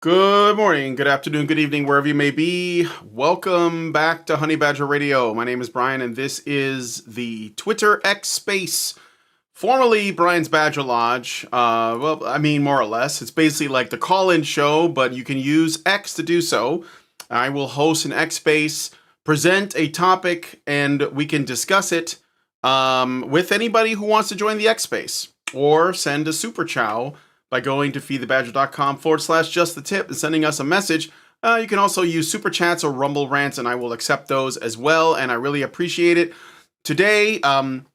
Good morning, good afternoon, good evening, wherever you may be. Welcome back to Honey Badger Radio. My name is Brian, and this is the Twitter X space, formerly Brian's Badger Lodge. More or less. It's basically like the call-in show, but you can use X to do so. I will host an X space, present a topic, and we can discuss it with anybody who wants to join the X space, or send a super chow by going to feedthebadger.com/just the tip and sending us a message. You can also use super chats or rumble rants, and I will accept those as well, and I really appreciate it. Today,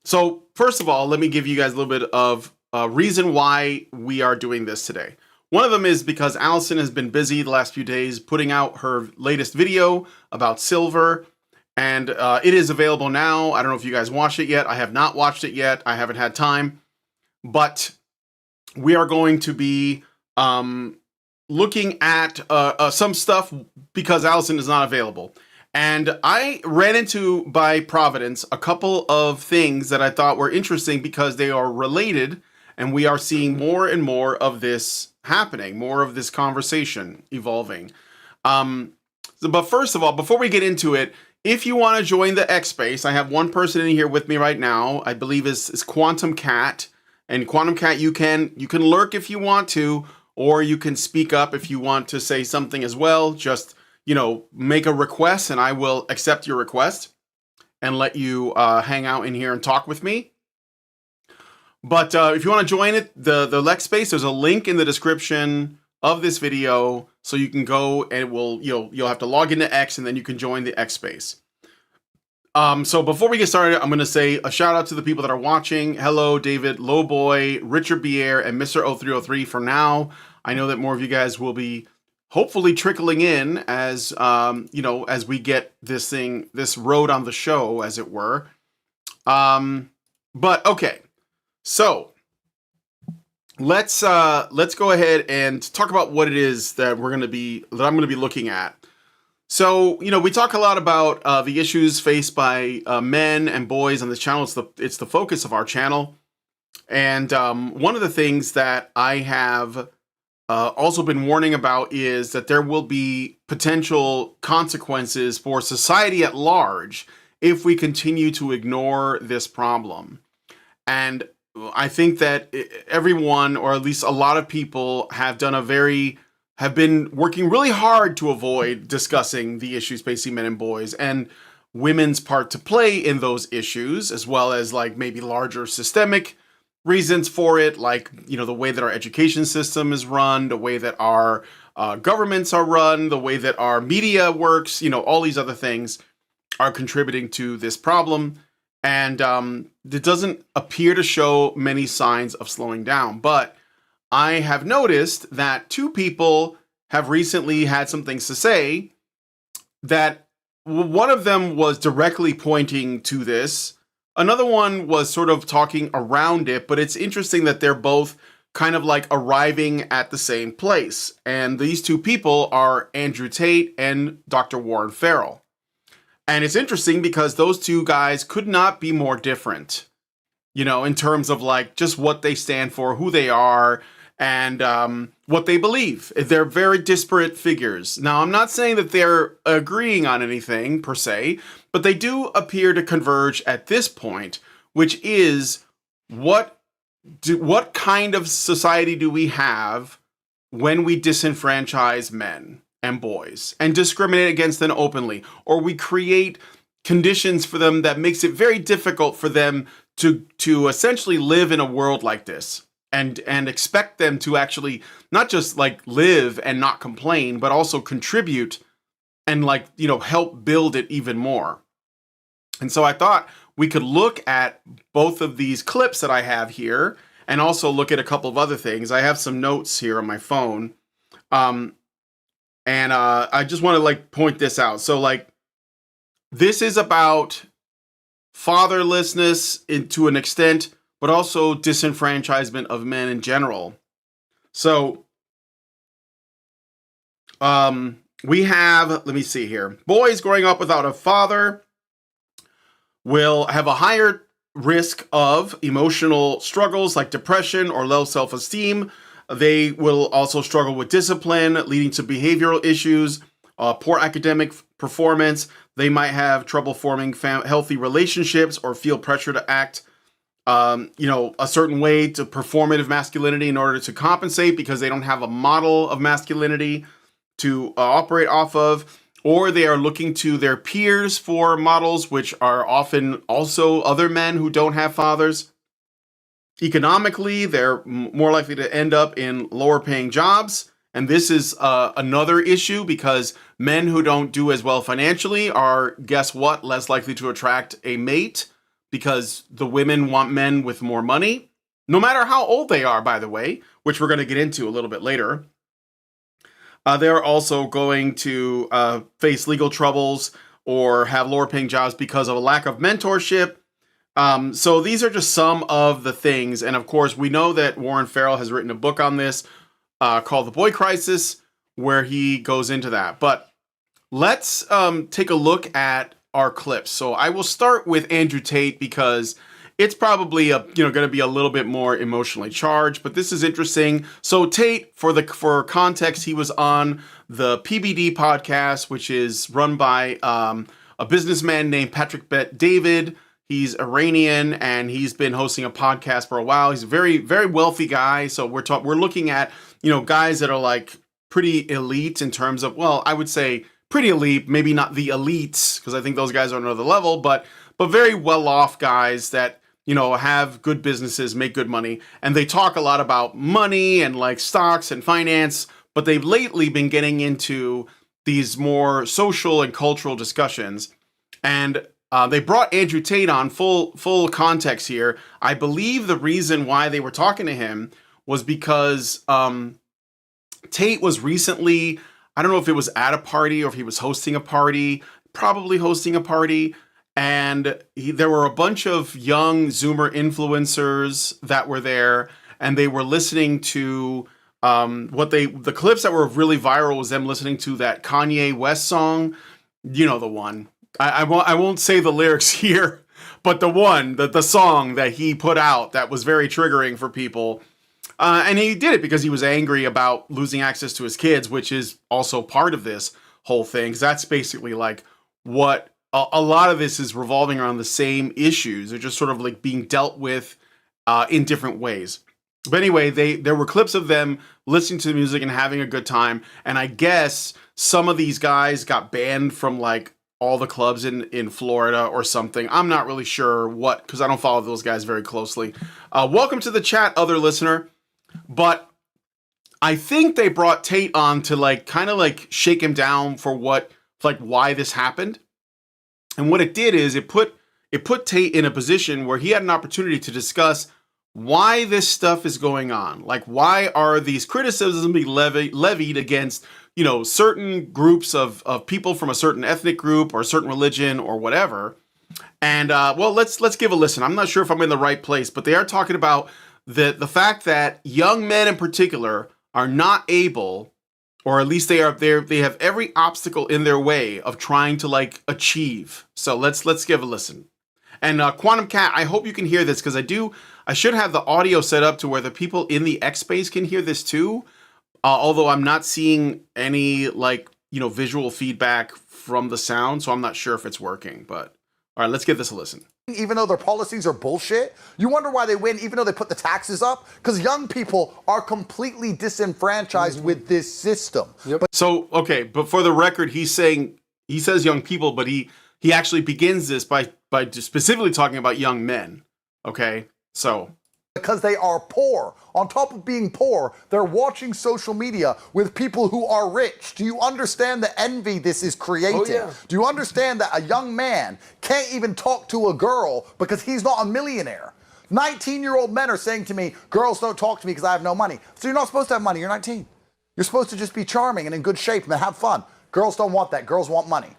so first of all, let me give you guys a little bit of reason why we are doing this today. One of them is because Allison has been busy the last few days putting out her latest video about silver, and it is available now. I don't know if you guys watched it yet. I have not watched it yet. I haven't had time, but we are going to be looking at some stuff because Allison is not available. And I ran into, by Providence, a couple of things that I thought were interesting because they are related, and we are seeing more and more of this happening, more of this conversation evolving. But first of all, before we get into it, if you want to join the X Space, I have one person in here with me right now, I believe is Quantum Cat. And Quantum Cat, you can lurk if you want to, or you can speak up if you want to say something as well. Just, make a request and I will accept your request and let you hang out in here and talk with me. But if you want to join it, the Lex Space, there's a link in the description of this video, so you can go and you'll have to log into X and then you can join the X Space. So before we get started, I'm going to say a shout out to the people that are watching. Hello, David, Lowboy, Richard Bier, and Mr. 0303 for now. I know that more of you guys will be hopefully trickling in as, as we get this road on the show, as it were. But okay, so let's go ahead and talk about what it is that I'm going to be looking at. So, we talk a lot about the issues faced by men and boys on this channel. It's the focus of our channel. And one of the things that I have also been warning about is that there will be potential consequences for society at large if we continue to ignore this problem. And I think that everyone, or at least a lot of people, have been working really hard to avoid discussing the issues facing men and boys and women's part to play in those issues, as well as like maybe larger systemic reasons for it, like, the way that our education system is run, the way that our governments are run, the way that our media works, all these other things are contributing to this problem. And it doesn't appear to show many signs of slowing down. But I have noticed that two people have recently had some things to say, that one of them was directly pointing to this. Another one was sort of talking around it, but it's interesting that they're both kind of like arriving at the same place. And these two people are Andrew Tate and Dr. Warren Farrell. And it's interesting because those two guys could not be more different, in terms of like just what they stand for, who they are, and what they believe. They're very disparate figures. Now, I'm not saying that they're agreeing on anything per se, but they do appear to converge at this point, which is what kind of society do we have when we disenfranchise men and boys and discriminate against them openly, or we create conditions for them that makes it very difficult for them to essentially live in a world like this. And expect them to actually not just like live and not complain, but also contribute and help build it even more. And so I thought we could look at both of these clips that I have here and also look at a couple of other things. I have some notes here on my phone. And I just want to point this out. So this is about fatherlessness to an extent, but also disenfranchisement of men in general. So, we have, let me see here. Boys growing up without a father will have a higher risk of emotional struggles like depression or low self-esteem, They will also struggle with discipline, leading to behavioral issues, poor academic performance. They might have trouble forming healthy relationships or feel pressure to act, a certain way to performative masculinity in order to compensate because they don't have a model of masculinity to operate off of. Or they are looking to their peers for models, which are often also other men who don't have fathers. Economically, they're more likely to end up in lower paying jobs. And this is another issue because men who don't do as well financially are, guess what, less likely to attract a mate because the women want men with more money, no matter how old they are, by the way, which we're going to get into a little bit later. They're also going to face legal troubles or have lower paying jobs because of a lack of mentorship. So these are just some of the things. And of course, we know that Warren Farrell has written a book on this called The Boy Crisis, where he goes into that. But let's take a look at our clips. So I will start with Andrew Tate because it's probably going to be a little bit more emotionally charged, but this is interesting. So Tate, for context, he was on the PBD podcast, which is run by a businessman named Patrick Bet-David. He's Iranian and he's been hosting a podcast for a while. He's a very, very wealthy guy. So we're looking at, guys that are like pretty elite in terms of, well, I would say pretty elite, maybe not the elites, because I think those guys are on another level, but very well-off guys that, have good businesses, make good money. And they talk a lot about money and like stocks and finance, but they've lately been getting into these more social and cultural discussions. And they brought Andrew Tate on. Full context here. I believe the reason why they were talking to him was because Tate was recently, I don't know if it was at a party or if he was hosting a party, probably hosting a party. And there were a bunch of young Zoomer influencers that were there, and they were listening to the clips that were really viral was them listening to that Kanye West song. You know the one. I won't say the lyrics here, but the song that he put out that was very triggering for people. And he did it because he was angry about losing access to his kids, which is also part of this whole thing. 'Cause that's basically like what a lot of this is revolving around the same issues. They're just sort of like being dealt with in different ways. But anyway, there were clips of them listening to the music and having a good time. And I guess some of these guys got banned from like all the clubs in Florida or something. I'm not really sure what, because I don't follow those guys very closely. Welcome to the chat, other listener. But I think they brought Tate on to like kind of like shake him down for why this happened. And what it did is it put Tate in a position where he had an opportunity to discuss why this stuff is going on. Like, why are these criticisms being levied against, certain groups of people from a certain ethnic group or a certain religion or whatever. And let's give a listen. I'm not sure if I'm in the right place, but they are talking about the fact that young men in particular are not able, or at least they have every obstacle in their way of trying to like achieve. So let's give a listen. And Quantum Cat, I hope you can hear this because I should have the audio set up to where the people in the X space can hear this too. Although I'm not seeing any visual feedback from the sound, so I'm not sure if it's working. But all right, let's give this a listen. Even though their policies are bullshit, you wonder why they win, even though they put the taxes up, because young people are completely disenfranchised with this system. Yep. But for the record, he says young people, but he actually begins this by specifically talking about young men. Okay, so. Because they are poor. On top of being poor, they're watching social media with people who are rich. Do you understand the envy this is creating? Oh, yeah. Do you understand that a young man can't even talk to a girl because he's not a millionaire? 19-year-old men are saying to me, girls don't talk to me because I have no money. So you're not supposed to have money. You're 19. You're supposed to just be charming and in good shape and have fun. Girls don't want that. Girls want money.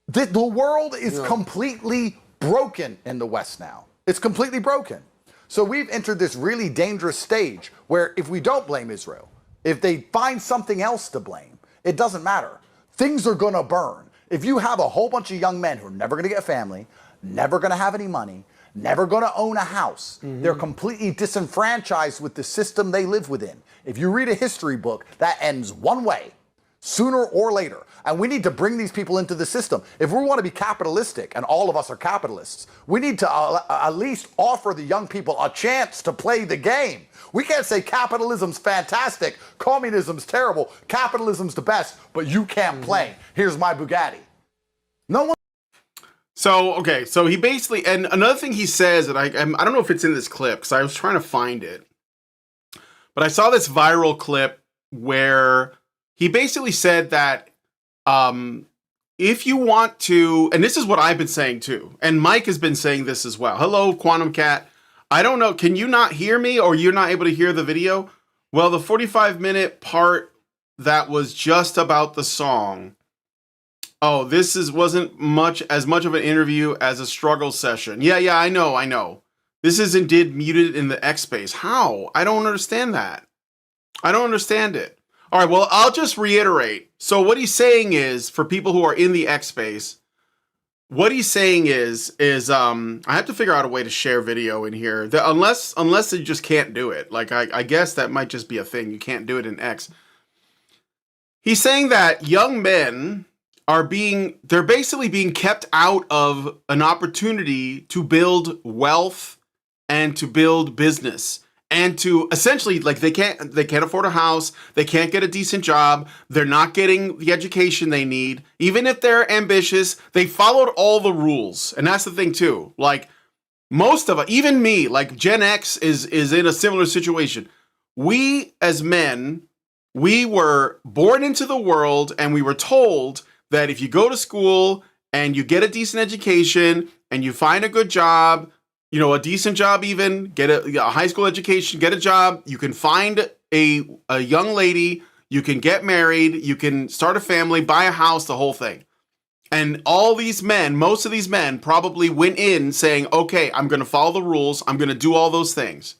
The world is completely broken in the West now. It's completely broken. So we've entered this really dangerous stage where if we don't blame Israel, if they find something else to blame, it doesn't matter. Things are going to burn. If you have a whole bunch of young men who are never going to get a family, never going to have any money, never going to own a house. They're completely disenfranchised with the system they live within. If you read a history book, that ends one way, sooner or later. And we need to bring these people into the system. If we want to be capitalistic, and all of us are capitalists, we need to at least offer the young people a chance to play the game. We can't say capitalism's fantastic, communism's terrible, capitalism's the best, but you can't play. Here's my Bugatti. No one. So, okay, so he basically, and another thing he says that I don't know if it's in this clip because I was trying to find it, but I saw this viral clip where he basically said that if you want to, and this is what I've been saying too, and Mike has been saying this as well. Hello, Quantum Cat. I don't know, can you not hear me or you're not able to hear the video? Well, the 45-minute part that was just about the song. Oh, wasn't as much of an interview as a struggle session. Yeah, I know. This is indeed muted in the X space. How? I don't understand that. I don't understand it. All right, well, I'll just reiterate. So what he's saying is, for people who are in the X space, what he's saying is I have to figure out a way to share video in here. Unless you just can't do it. Like, I guess that might just be a thing. You can't do it in X. He's saying that young men they're basically being kept out of an opportunity to build wealth and to build business and to essentially, like, they can't afford a house, they can't get a decent job, they're not getting the education they need. Even if they're ambitious, they followed all the rules. And that's the thing too. Like, most of us, even me, like Gen X is in a similar situation. We as men, we were born into the world and we were told that if you go to school and you get a decent education and you find a good job, a decent job even, get a high school education, get a job, you can find a young lady, you can get married, you can start a family, buy a house, the whole thing. And all these men, most of these men probably went in saying, okay, I'm going to follow the rules, I'm going to do all those things.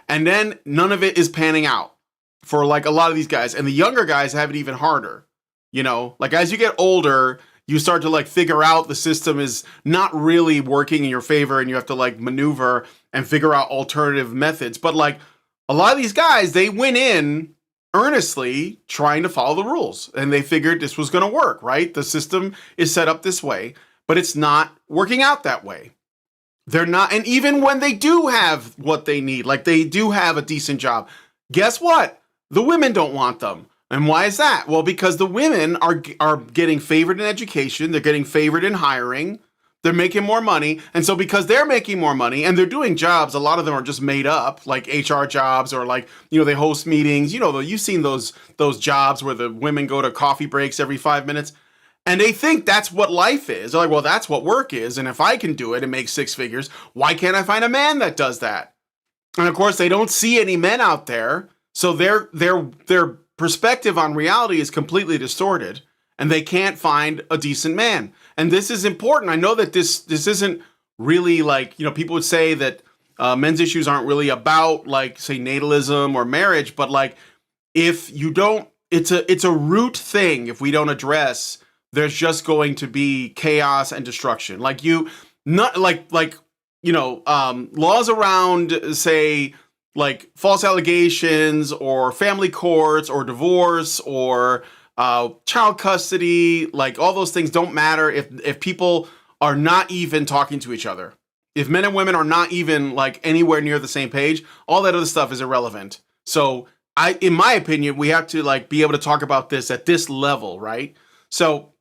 And then none of it is panning out for like a lot of these guys. And the younger guys have it even harder. Like as you get older, you start to like figure out the system is not really working in your favor and you have to like maneuver and figure out alternative methods. But like a lot of these guys, they went in earnestly trying to follow the rules and they figured this was going to work, right? The system is set up this way, but it's not working out that way. They're not. And even when they do have what they need, like they do have a decent job, guess what? The women don't want them. And why is that? Well, because the women are getting favored in education, they're getting favored in hiring, they're making more money, and so because they're making more money and they're doing jobs, a lot of them are just made up, like HR jobs or like they host meetings. You've seen those jobs where the women go to coffee breaks every 5 minutes, and they think that's what life is. They're like, well, that's what work is, and if I can do it and make six figures, why can't I find a man that does that? And of course, they don't see any men out there, so their perspective on reality is completely distorted and they can't find a decent man. And this is important. I know that this isn't really like, people would say that men's issues aren't really about like, say, natalism or marriage, but like if you don't, it's a root thing. If we don't address, there's just going to be chaos and destruction. Like laws around, say, like false allegations or family courts or divorce or child custody, like all those things don't matter if people are not even talking to each other. If men and women are not even like anywhere near the same page, all that other stuff is irrelevant. So in my opinion, we have to like be able to talk about this at this level, right? So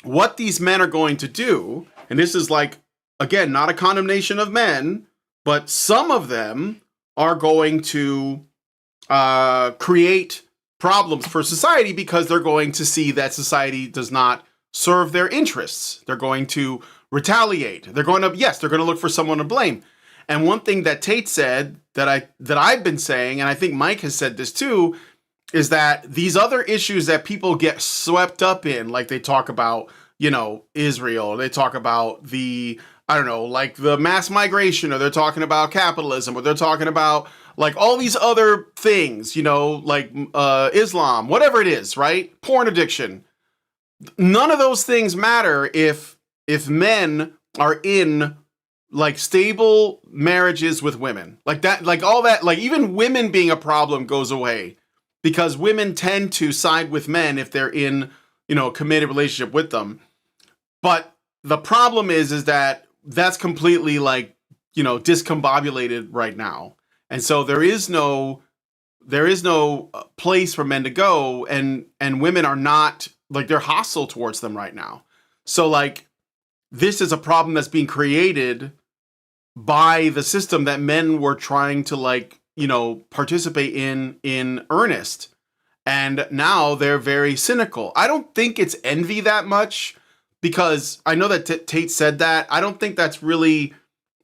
what these men are going to do, and this is like, again, not a condemnation of men, but some of them are going to create problems for society because they're going to see that society does not serve their interests. They're going to retaliate. They're going to look for someone to blame. And one thing that Tate said that I've been saying, and I think Mike has said this too, is that these other issues that people get swept up in, like they talk about, Israel, they talk about the mass migration, or they're talking about capitalism, or they're talking about like all these other things, Islam, whatever it is, right? Porn addiction. None of those things matter if men are in like stable marriages with women. Like that, like all that, like even women being a problem goes away because women tend to side with men if they're in, a committed relationship with them. But the problem is that that's completely like, discombobulated right now. And so there is no place for men to go, and women are not, like, they're hostile towards them right now. So like this is a problem that's being created by the system that men were trying to, like, participate in earnest. And now they're very cynical. I don't think it's envy that much, because I know that Tate said that. I don't think that's really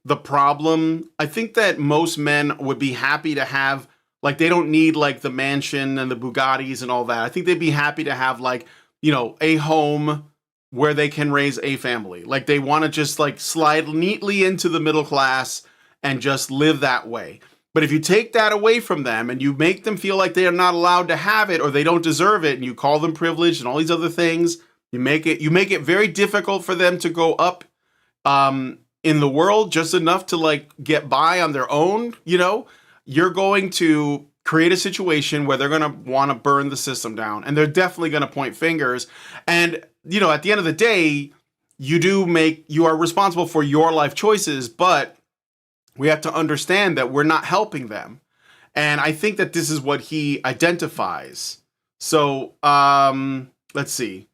the problem. I think that most men would be happy to have, like, they don't need like the mansion and the Bugattis and all that. I think they'd be happy to have, like, a home where they can raise a family. Like, they want to just like slide neatly into the middle class and just live that way. But if you take that away from them and you make them feel like they are not allowed to have it or they don't deserve it, and you call them privileged and all these other things, you make it very difficult for them to go up in the world just enough to like get by on their own, you're going to create a situation where they're going to want to burn the system down, and they're definitely going to point fingers. And, at the end of the day, you are responsible for your life choices, but we have to understand that we're not helping them. And I think that this is what he identifies. So, let's see.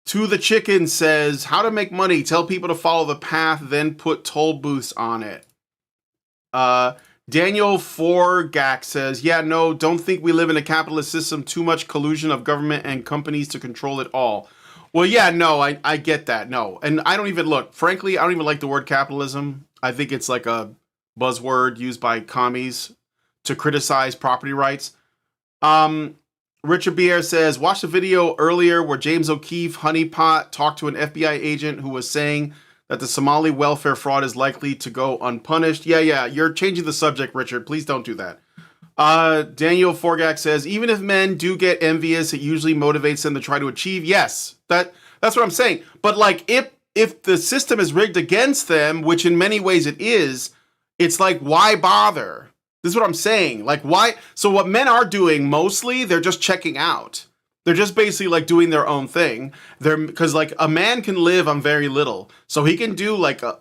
To the Chicken says, how to make money. Tell people to follow the path, then put toll booths on it. Daniel Forgak says, yeah, no, don't think we live in a capitalist system. Too much collusion of government and companies to control it all. Well, yeah, no, I get that. No. And I don't even frankly, I don't even like the word capitalism. I think it's like a buzzword used by commies to criticize property rights. Richard Bier says, watch the video earlier where James O'Keefe, honeypot, talked to an FBI agent who was saying that the Somali welfare fraud is likely to go unpunished. Yeah, you're changing the subject, Richard. Please don't do that. Daniel Forgak says, even if men do get envious, it usually motivates them to try to achieve. Yes, that's what I'm saying. But like, if the system is rigged against them, which in many ways it is, it's like, why bother? This is what I'm saying. Like, why? So what men are doing mostly, they're just checking out. They're just basically like doing their own thing. Because like a man can live on very little. So he can do like a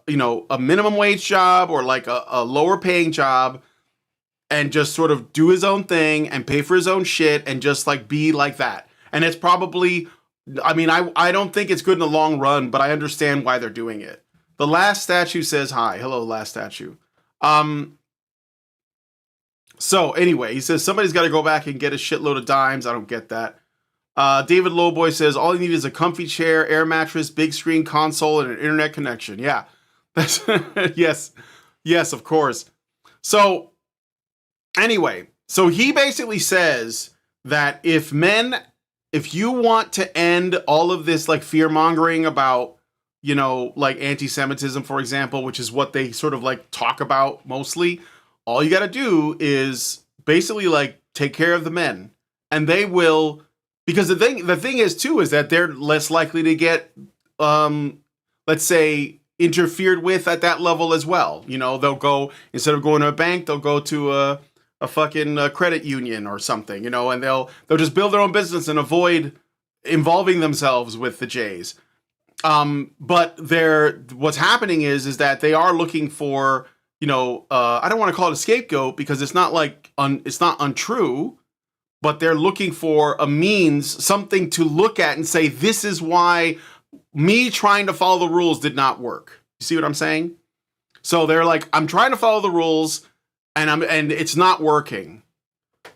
minimum wage job or like a lower paying job and just sort of do his own thing and pay for his own shit and just like be like that. And it's probably, I don't think it's good in the long run, but I understand why they're doing it. The Last Statue says hi. Hello, Last Statue. So anyway, he says somebody's got to go back and get a shitload of dimes. I don't get that. David Lowboy says all you need is a comfy chair, air mattress, big screen console, and an internet connection. Yeah, that's yes, of course. So anyway, so he basically says that if you want to end all of this like fear mongering about, like anti-Semitism, for example, which is what they sort of like talk about mostly, all you got to do is basically like take care of the men, and they will. Because the thing is too is that they're less likely to get, let's say, interfered with at that level as well. They'll go, instead of going to a bank, they'll go to a fucking credit union or something. And they'll just build their own business and avoid involving themselves with the Jays. But what's happening is that they are looking for, I don't want to call it a scapegoat because it's not like it's not untrue. But they're looking for a means, something to look at and say, this is why me trying to follow the rules did not work. You see what I'm saying? So they're like, I'm trying to follow the rules and it's not working.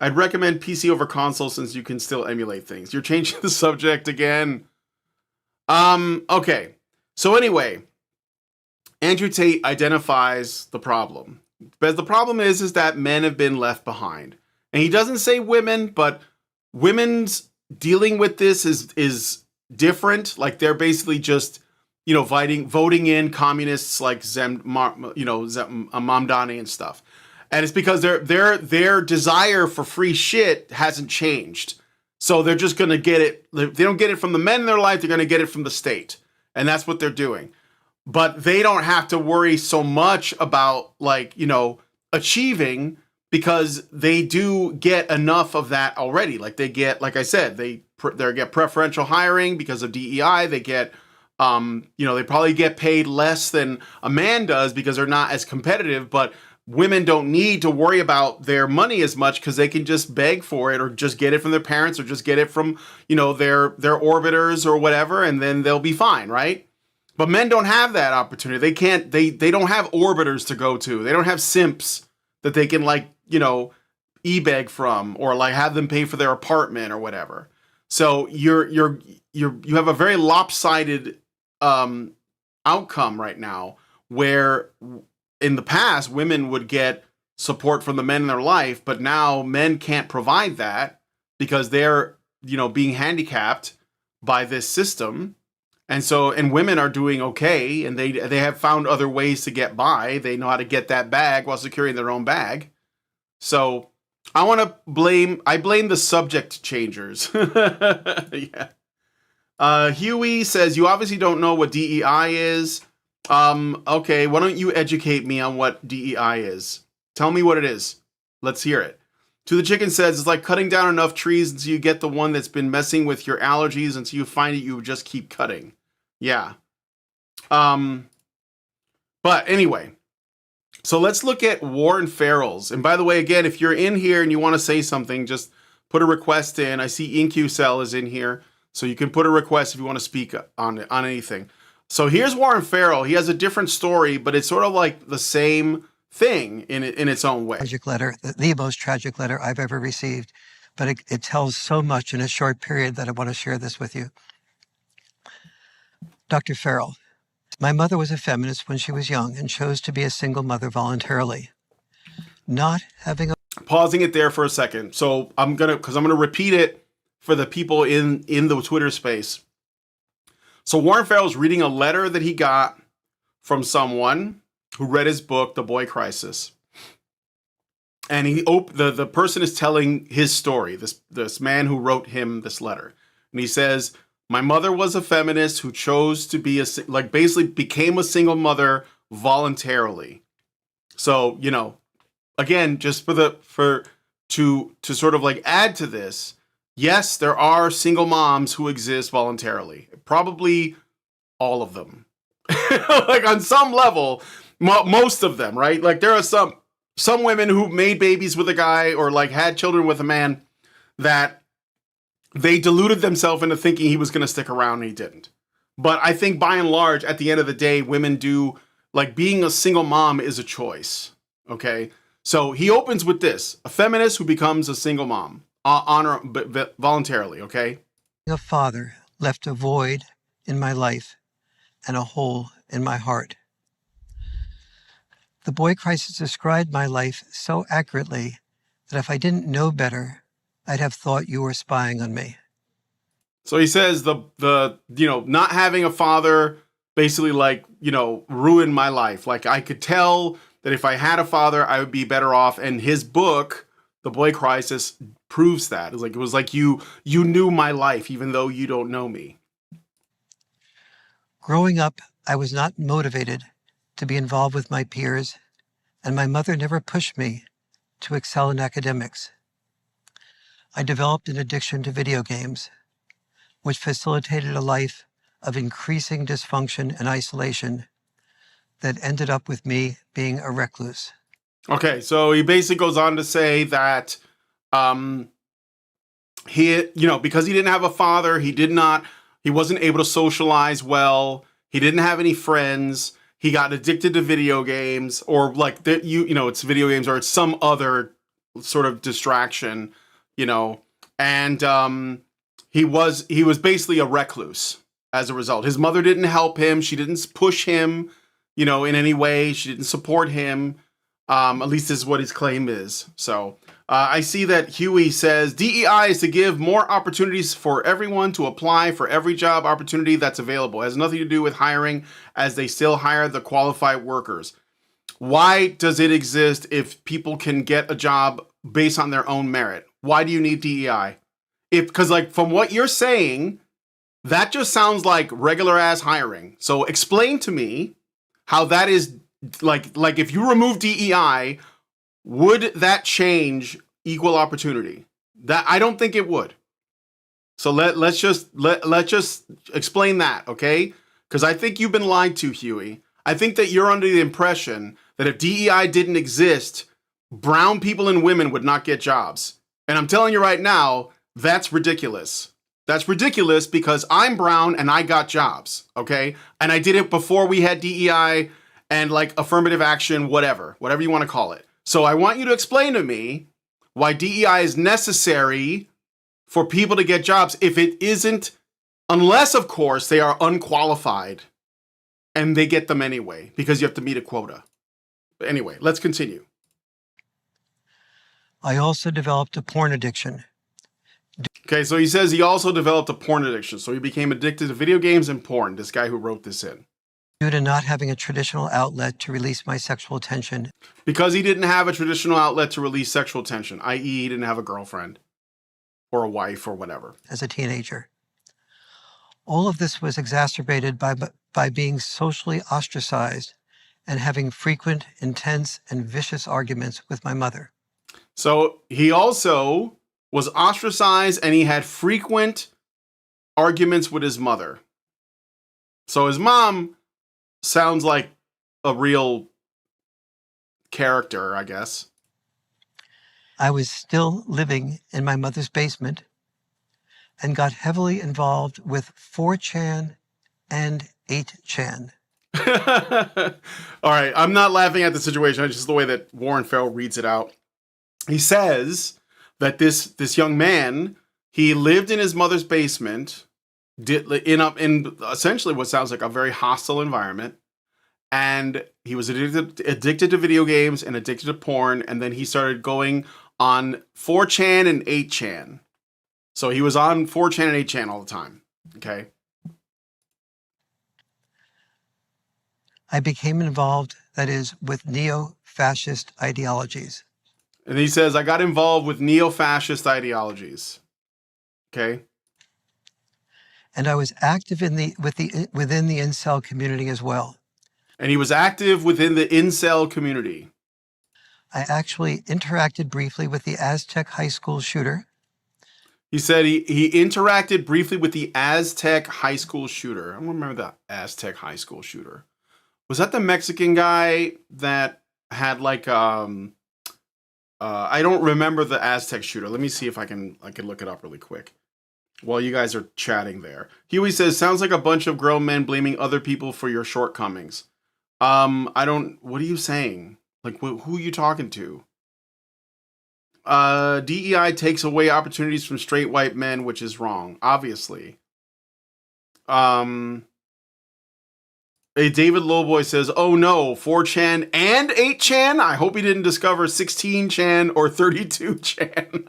I'd recommend PC over console since you can still emulate things. You're changing the subject again. Okay. So anyway, Andrew Tate identifies the problem. But the problem is that men have been left behind. And he doesn't say women, but women's dealing with this is different. Like they're basically just, voting in communists like Mamdani and stuff. And it's because their desire for free shit hasn't changed. So they're just going to get it. They don't get it from the men in their life. They're going to get it from the state. And that's what they're doing. but they don't have to worry so much about like, achieving, because they do get enough of that already. Like they get, like I said, they get preferential hiring because of DEI. They get, they probably get paid less than a man does because they're not as competitive, but women don't need to worry about their money as much because they can just beg for it or just get it from their parents or just get it from, their orbiters or whatever, and then they'll be fine, right? But men don't have that opportunity. They can't, they don't have orbiters to go to. They don't have simps that they can like, e-beg from or like have them pay for their apartment or whatever. So you have a very lopsided outcome right now, where in the past women would get support from the men in their life, but now men can't provide that because they're, being handicapped by this system. And women are doing okay, and they have found other ways to get by. They know how to get that bag while securing their own bag. So I blame the subject changers. Yeah. Huey says, you obviously don't know what DEI is. Okay, why don't you educate me on what DEI is? Tell me what it is. Let's hear it. To the Chicken says, it's like cutting down enough trees until you get the one that's been messing with your allergies until you find it, you just keep cutting. Yeah. But anyway, so let's look at Warren Farrell's. And by the way, again, if you're in here and you want to say something, just put a request in. I see InQCell is in here, so you can put a request if you want to speak on anything. So here's Warren Farrell. He has a different story, but it's sort of like the same thing in its own way. Tragic letter, the most tragic letter I've ever received, but it tells so much in a short period that I want to share this with you. Dr. Farrell, my mother was a feminist when she was young and chose to be a single mother voluntarily. Not having a... Pausing it there for a second. So I'm going to repeat it for the people in the Twitter space. So Warren Farrell's reading a letter that he got from someone who read his book, The Boy Crisis. And the person is telling his story, this man who wrote him this letter. And he says, my mother was a feminist who chose to be basically became a single mother voluntarily. So, again, just to sort of like add to this, yes, there are single moms who exist voluntarily. Probably all of them. Like on some level, most of them, right? Like there are some women who made babies with a guy or like had children with a man that they deluded themselves into thinking he was going to stick around and he didn't. But I think by and large, at the end of the day, women do, like, being a single mom is a choice. Okay. So he opens with this: a feminist who becomes a single mom voluntarily. Okay. A father left a void in my life and a hole in my heart. The Boy Crisis described my life so accurately that if I didn't know better, I'd have thought you were spying on me. So he says the not having a father basically ruined my life. Like I could tell that if I had a father, I would be better off. And his book, The Boy Crisis, proves that. It was like you knew my life, even though you don't know me. Growing up, I was not motivated to be involved with my peers, and my mother never pushed me to excel in academics. I developed an addiction to video games, which facilitated a life of increasing dysfunction and isolation that ended up with me being a recluse. Okay, so he basically goes on to say that he, because he didn't have a father, he wasn't able to socialize well. He didn't have any friends. He got addicted to video games, or it's video games, or it's some other sort of distraction, and he was basically a recluse as a result. His mother didn't help him. She didn't push him, in any way. She didn't support him. At least this is what his claim is. So I see that Huey says DEI is to give more opportunities for everyone to apply for every job opportunity that's available. It has nothing to do with hiring, as they still hire the qualified workers. Why does it exist if people can get a job based on their own merit? Why do you need DEI? Because from what you're saying, that just sounds like regular ass hiring. So explain to me how that is like if you remove DEI, would that change equal opportunity? That I don't think it would. So let's just explain that, okay? Because I think you've been lied to, Huey. I think that you're under the impression that if DEI didn't exist, brown people and women would not get jobs. And I'm telling you right now, that's ridiculous. That's ridiculous because I'm brown and I got jobs, okay? And I did it before we had DEI and like affirmative action, whatever you want to call it. So I want you to explain to me why DEI is necessary for people to get jobs if it isn't, unless of course they are unqualified and they get them anyway because you have to meet a quota. But anyway, let's continue. I also developed a porn addiction. Okay, so he says he also developed a porn addiction. So he became addicted to video games and porn, this guy who wrote this in. Due to not having a traditional outlet to release my sexual tension. Because he didn't have a traditional outlet to release sexual tension, i.e. he didn't have a girlfriend or a wife or whatever. As a teenager. All of this was exacerbated by being socially ostracized and having frequent, intense, and vicious arguments with my mother. So he also was ostracized and he had frequent arguments with his mother. So his mom sounds like a real character, I guess. I was still living in my mother's basement and got heavily involved with 4chan and 8chan. All right, I'm not laughing at the situation. It's just the way that Warren Farrell reads it out. He says that this young man, he lived in his mother's basement, in essentially what sounds like a very hostile environment, and he was addicted to video games and addicted to porn, and then he started going on 4chan and 8chan. So he was on 4chan and 8chan all the time. Okay. I became involved, that is, with neo-fascist ideologies. And he says, I got involved with neo-fascist ideologies. Okay. And I was active within the incel community as well. And he was active within the incel community. I actually interacted briefly with the Aztec high school shooter. He said he interacted briefly with the Aztec high school shooter. I don't remember the Aztec high school shooter. Was that the Mexican guy that had like I don't remember the Aztec shooter. Let me see if I can look it up really quick while you guys are chatting there. Huey says, sounds like a bunch of grown men blaming other people for your shortcomings. What are you saying? Like, who are you talking to? DEI takes away opportunities from straight white men, which is wrong, obviously. David Lowboy says, oh no, 4chan and 8chan? I hope he didn't discover 16chan or 32chan.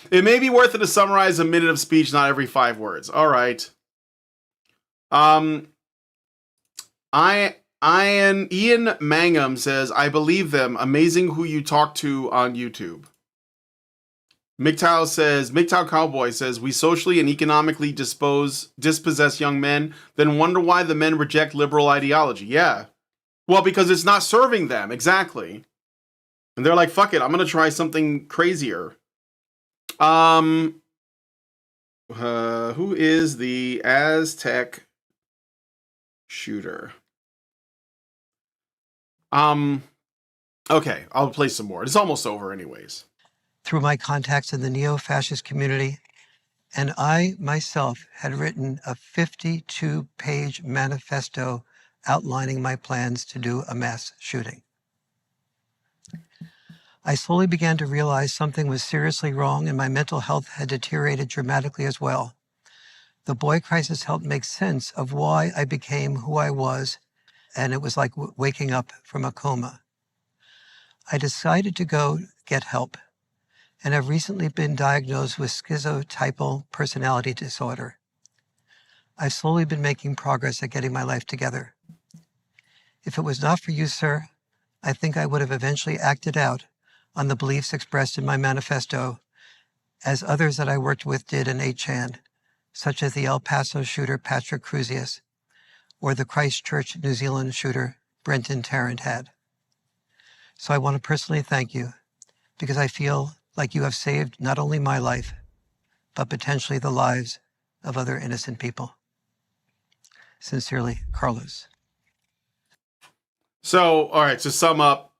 It may be worth it to summarize a minute of speech, not every 5 words. All right. Ian Mangum says, I believe them. Amazing who you talk to on YouTube. MGTOW Cowboy says, we socially and economically dispossess young men, then wonder why the men reject liberal ideology. Yeah. Well, because it's not serving them. Exactly. And they're like, fuck it, I'm going to try something crazier. Who is the Aztec shooter? Okay, I'll play some more. It's almost over anyways. Through my contacts in the neo-fascist community, and I myself had written a 52-page manifesto outlining my plans to do a mass shooting. I slowly began to realize something was seriously wrong and my mental health had deteriorated dramatically as well. The boy crisis helped make sense of why I became who I was, and it was like waking up from a coma. I decided to go get help, and have recently been diagnosed with schizotypal personality disorder. I've slowly been making progress at getting my life together. If it was not for you, sir, I think I would have eventually acted out on the beliefs expressed in my manifesto, as others that I worked with did in 8chan, such as the El Paso shooter Patrick Cruzius, or the Christchurch, New Zealand shooter Brenton Tarrant had. So I want to personally thank you because I feel like you have saved not only my life, but potentially the lives of other innocent people. Sincerely, Carlos. So, all right, to sum up,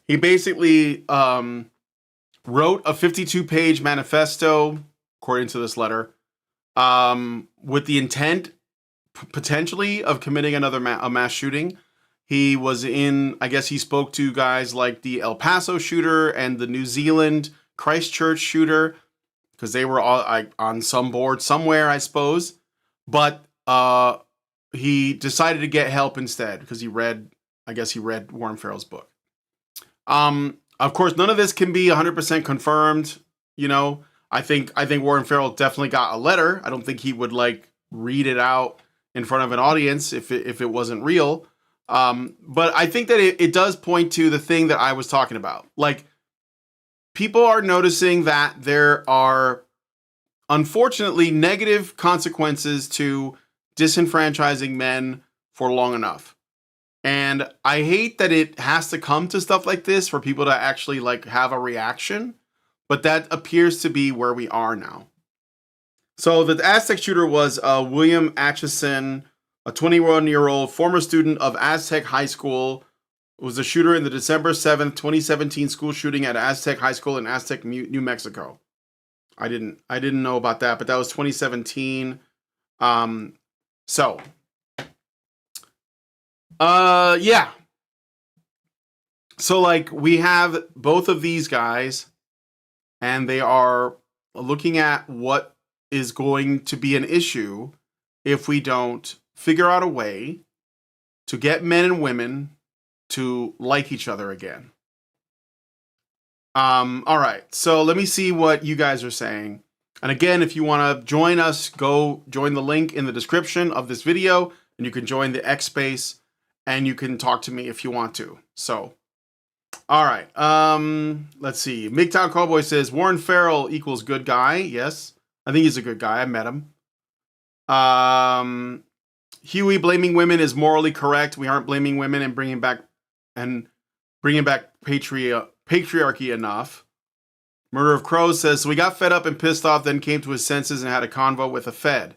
he basically wrote a 52-page manifesto, according to this letter, with the intent, potentially, of committing another a mass shooting. He was in, I guess he spoke to guys like the El Paso shooter and the New Zealand Christchurch shooter, because they were all on some board somewhere, I suppose. But he decided to get help instead because he read Warren Farrell's book. Of course, none of this can be 100% confirmed. You know, I think Warren Farrell definitely got a letter. I don't think he would like read it out in front of an audience if it wasn't real. But I think that it does point to the thing that I was talking about. Like, people are noticing that there are, unfortunately, negative consequences to disenfranchising men for long enough. And I hate that it has to come to stuff like this for people to actually like have a reaction, but that appears to be where we are now. So the Aztec shooter was William Atchison, a 21-year-old former student of Aztec High School, was the shooter in the December 7th, 2017 school shooting at Aztec High School in Aztec, New Mexico. I didn't know about that, but that was 2017. Yeah. So like we have both of these guys and they are looking at what is going to be an issue if we don't figure out a way to get men and women to like each other again. All right. So let me see what you guys are saying. And again, if you want to join us, go join the link in the description of this video and you can join the X Space. And you can talk to me if you want to. So, all right. Let's see. MGTOW Cowboy says Warren Farrell equals good guy. Yes, I think he's a good guy. I met him. Huey, blaming women is morally correct. We aren't blaming women and bringing back patriarchy enough. Murder of Crows says so we got fed up and pissed off, then came to his senses and had a convo with a Fed.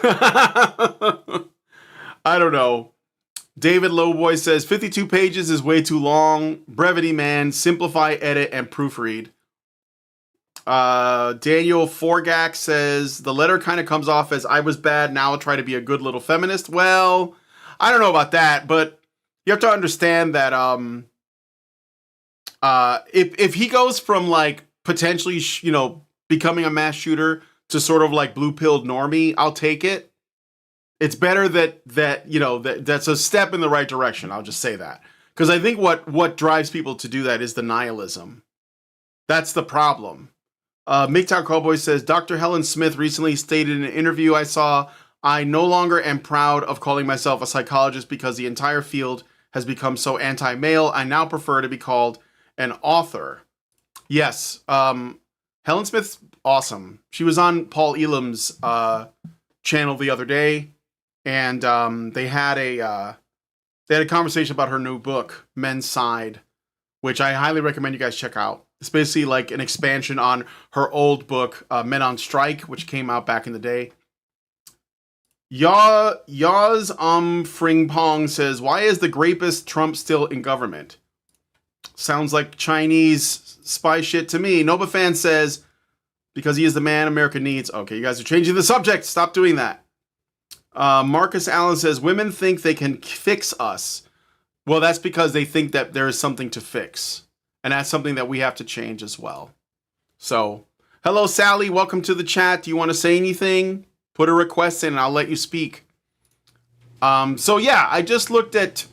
I don't know. David Lowboy says 52 pages is way too long. Brevity, man. Simplify, edit, and proofread. Daniel Forgak says the letter kind of comes off as I was bad, now I'll try to be a good little feminist. Well, I don't know about that, but you have to understand that if he goes from like potentially becoming a mass shooter to sort of like blue-pilled normie, I'll take it. It's better that's a step in the right direction. I'll just say that. Because I think what drives people to do that is the nihilism. That's the problem. MGTOW Cowboy says, Dr. Helen Smith recently stated in an interview I saw, I no longer am proud of calling myself a psychologist because the entire field has become so anti-male. I now prefer to be called an author. Yes. Helen Smith's awesome. She was on Paul Elam's channel the other day. And they had a conversation about her new book, Men's Side, which I highly recommend you guys check out. It's basically like an expansion on her old book, Men on Strike, which came out back in the day. Yaz Fring Pong says, why is the grapist Trump still in government? Sounds like Chinese spy shit to me. Nova Fan says, because he is the man America needs. Okay, you guys are changing the subject. Stop doing that. Marcus Allen says, women think they can fix us. Well, that's because they think that there is something to fix. And that's something that we have to change as well. So, hello, Sally. Welcome to the chat. Do you want to say anything? Put a request in and I'll let you speak. So, yeah, I just looked at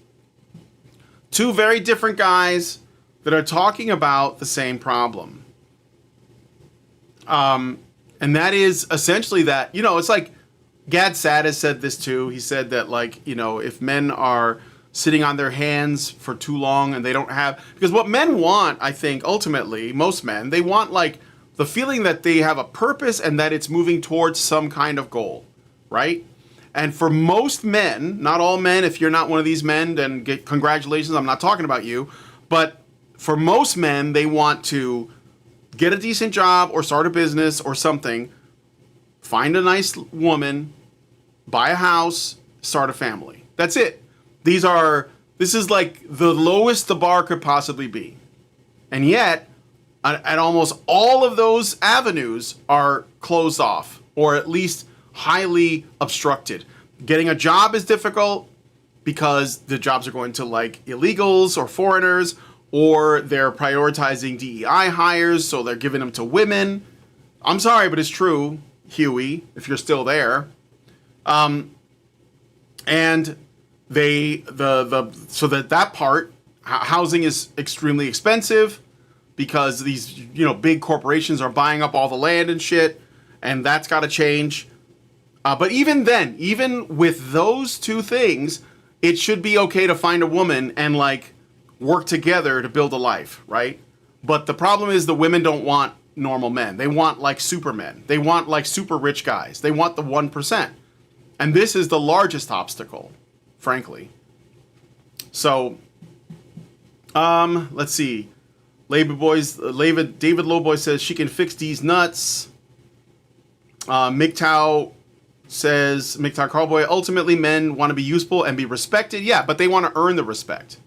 two very different guys that are talking about the same problem. And that is essentially that, it's like, Gad Saad has said this too. He said that, like, if men are sitting on their hands for too long and they don't have... Because what men want, I think, ultimately, most men, they want, like, the feeling that they have a purpose and that it's moving towards some kind of goal, right? And for most men, not all men, if you're not one of these men, then congratulations, I'm not talking about you. But for most men, they want to get a decent job or start a business or something, find a nice woman, buy a house, start a family. That's it. This is like the lowest the bar could possibly be. And yet, at almost all of those avenues are closed off, or at least highly obstructed. Getting a job is difficult because the jobs are going to like illegals or foreigners, or they're prioritizing DEI hires, so they're giving them to women. I'm sorry, but it's true, Huey, if you're still there. And that part, housing is extremely expensive because these, big corporations are buying up all the land and shit, and that's got to change. But even then, even with those two things, it should be okay to find a woman and like work together to build a life, right? But the problem is the women don't want normal men. They want like supermen. They want like super rich guys. They want the 1%. And this is the largest obstacle, frankly. So, let's see. David Lowboy says she can fix these nuts. MGTOW Cowboy, ultimately men want to be useful and be respected. Yeah, but they want to earn the respect.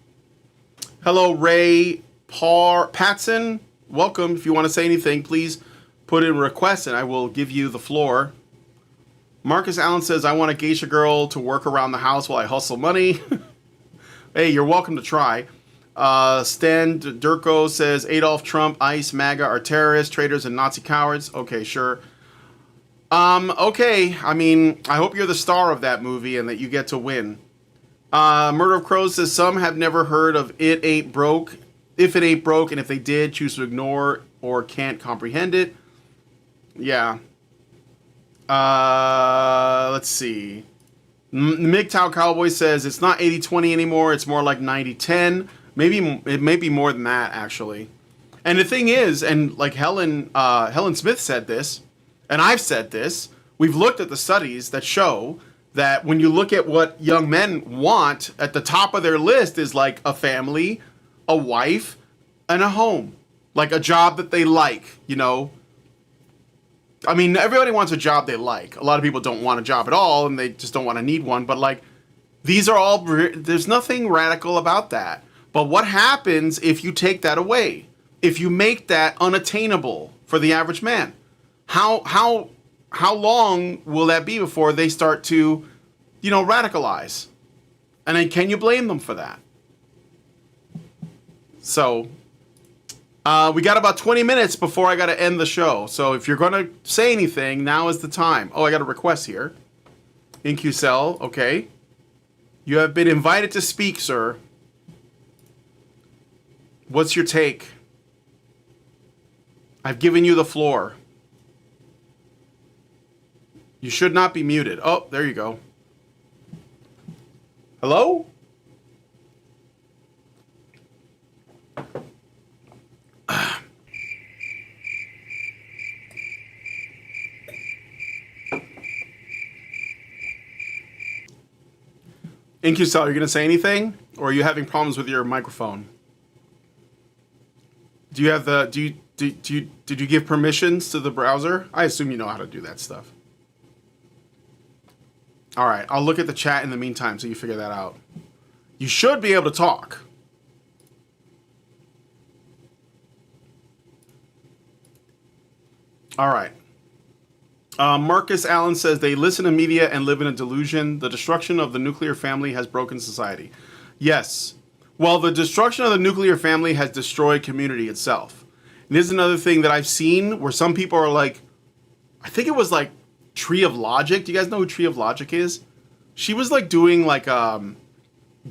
Hello, Ray Patson. Welcome. If you want to say anything, please put in a request and I will give you the floor. Marcus Allen says, I want a geisha girl to work around the house while I hustle money. Hey, you're welcome to try. Stan Durko says, Adolf Trump, ICE, MAGA are terrorists, traitors, and Nazi cowards. Okay, sure. Okay. I mean, I hope you're the star of that movie and that you get to win. Murder of Crows says, some have never heard of It Ain't Broke. If it ain't broke, and if they did, choose to ignore or can't comprehend it. Yeah. Let's see. MGTOW Cowboy says, it's not 80-20 anymore. It's more like 90-10. Maybe it may be more than that, actually. And the thing is, and like Helen Smith said this, and I've said this, we've looked at the studies that show that when you look at what young men want, at the top of their list is like a family, a wife, and a home. Like a job that they like, I mean, everybody wants a job they like. A lot of people don't want a job at all, and they just don't want to need one. But like, these are all, there's nothing radical about that. But what happens if you take that away? If you make that unattainable for the average man? How long will that be before they start to, radicalize? And then can you blame them for that? So, we got about 20 minutes before I got to end the show. So if you're going to say anything, now is the time. Oh, I got a request here. InQcell, okay. You have been invited to speak, sir. What's your take? I've given you the floor. You should not be muted. Oh, there you go. Hello? InQcell, are you going to say anything? Or are you having problems with your microphone? Do you have did you give permissions to the browser? I assume you know how to do that stuff. All right, I'll look at the chat in the meantime so you figure that out. You should be able to talk. All right. Marcus Allen says they listen to media and live in a delusion. The destruction of the nuclear family has broken society. Yes. Well, the destruction of the nuclear family has destroyed community itself. And this is another thing that I've seen where some people are like, I think it was like Tree of Logic. Do you guys know who Tree of Logic is? She was like doing like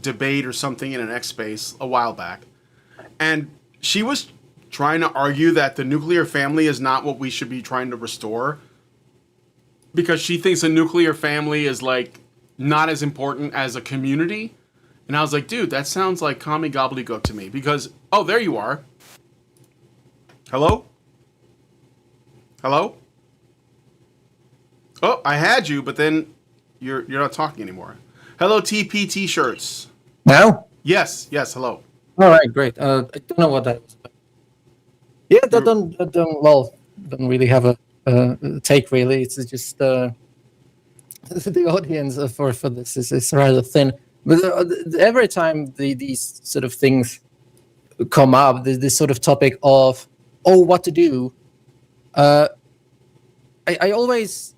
debate or something in an X space a while back. And she was trying to argue that the nuclear family is not what we should be trying to restore. Because she thinks a nuclear family is like not as important as a community. And I was like, dude, that sounds like commie gobbledygook to me. Because, oh, there you are. Hello? Hello? Oh, I had you, but then You're not talking anymore. Hello, TP T-shirts. Now? Yes, hello. All right, great. I don't know what that was. Yeah, don't really have a take, really. It's just the audience for this is rather thin. But every time these sort of things come up, this sort of topic of, what to do, I always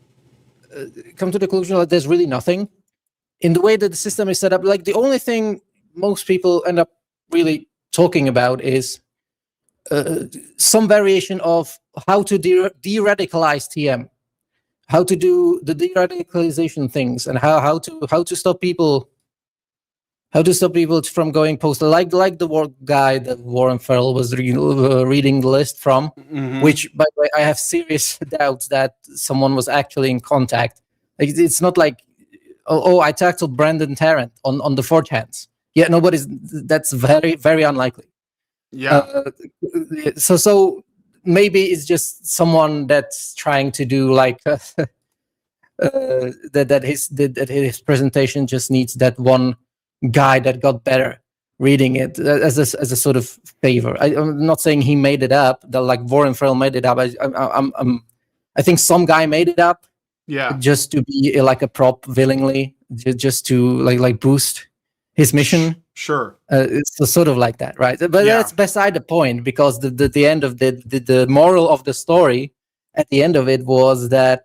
come to the conclusion that there's really nothing. In the way that the system is set up, like the only thing most people end up really talking about is some variation of how to de-radicalize TM, how to do the de-radicalization things, and how to stop people from going postal, like the guy that Warren Farrell was reading the list from, which, by the way, I have serious doubts that someone was actually in contact. Like, it's not like, I tackled Brandon Tarrant on the 4chans. Yeah, that's very, very unlikely. Yeah. So maybe it's just someone that's trying to do like that his presentation just needs that one guy that got better reading it as a sort of favor. I'm not saying he made it up, that like Warren Farrell made it up. I think some guy made it up. Yeah. Just to be like a prop willingly, just to like boost his mission. Sure. It's sort of like that, right? But that's beside the point, because the end of the moral of the story at the end of it was that